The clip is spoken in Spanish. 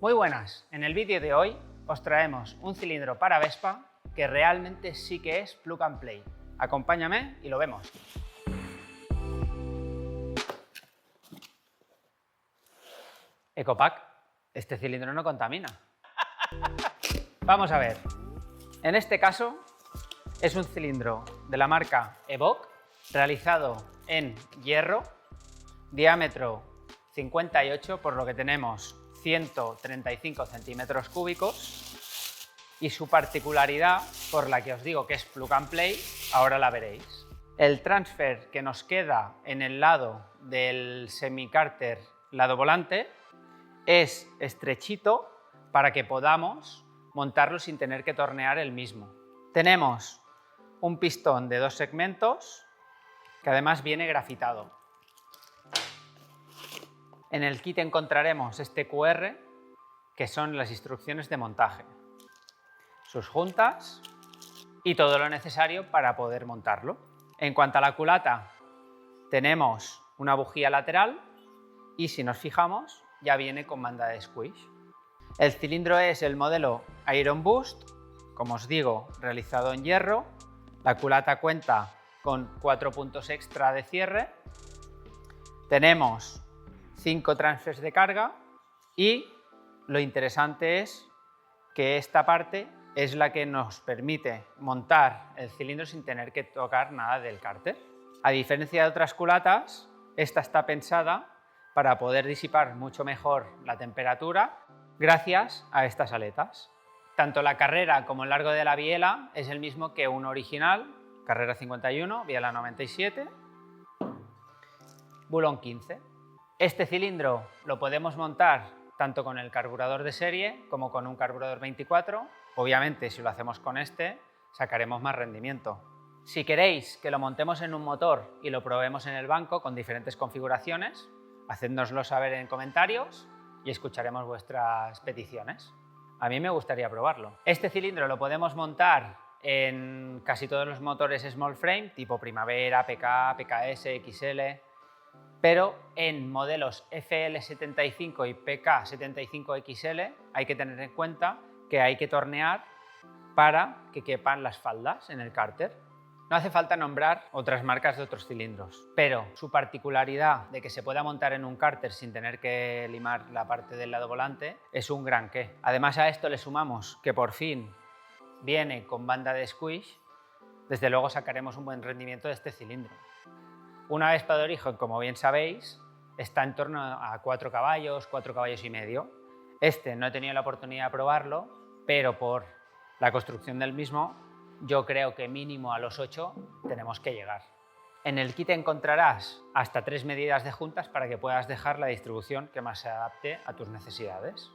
Muy buenas, en el vídeo de hoy os traemos un cilindro para Vespa que realmente sí que es plug and play. Acompáñame y lo vemos. Ecopack, este cilindro no contamina. Vamos a ver, en este caso es un cilindro de la marca Evoque realizado en hierro, diámetro 58, por lo que tenemos 135 centímetros cúbicos, y su particularidad, por la que os digo que es plug and play, ahora la veréis. El transfer que nos queda en el lado del semicárter lado volante es estrechito para que podamos montarlo sin tener que tornear el mismo. Tenemos un pistón de 2 segmentos que además viene grafitado. En el kit encontraremos este QR, que son las instrucciones de montaje, sus juntas y todo lo necesario para poder montarlo. En cuanto a la culata, tenemos una bujía lateral y, si nos fijamos, ya viene con banda de squish. El cilindro es el modelo Iron Boost, como os digo, realizado en hierro. La culata cuenta con 4 puntos extra de cierre. Tenemos 5 transfers de carga y lo interesante es que esta parte es la que nos permite montar el cilindro sin tener que tocar nada del cárter. A diferencia de otras culatas, esta está pensada para poder disipar mucho mejor la temperatura gracias a estas aletas. Tanto la carrera como el largo de la biela es el mismo que un original, carrera 51, biela 97, bulón 15. Este cilindro lo podemos montar tanto con el carburador de serie como con un carburador 24. Obviamente, si lo hacemos con este, sacaremos más rendimiento. Si queréis que lo montemos en un motor y lo probemos en el banco con diferentes configuraciones, hacednoslo saber en comentarios y escucharemos vuestras peticiones. A mí me gustaría probarlo. Este cilindro lo podemos montar en casi todos los motores small frame, tipo Primavera, PK, PKS, XL, pero en modelos FL75 y PK75XL hay que tener en cuenta que hay que tornear para que quepan las faldas en el cárter. No hace falta nombrar otras marcas de otros cilindros, pero su particularidad de que se pueda montar en un cárter sin tener que limar la parte del lado volante es un gran qué. Además, a esto le sumamos que por fin viene con banda de squish. Desde luego sacaremos un buen rendimiento de este cilindro. Una Vespa de origen, como bien sabéis, está en torno a 4 caballos, 4 caballos y medio. Este no he tenido la oportunidad de probarlo, pero por la construcción del mismo, yo creo que mínimo a los 8 tenemos que llegar. En el kit encontrarás hasta 3 medidas de juntas para que puedas dejar la distribución que más se adapte a tus necesidades.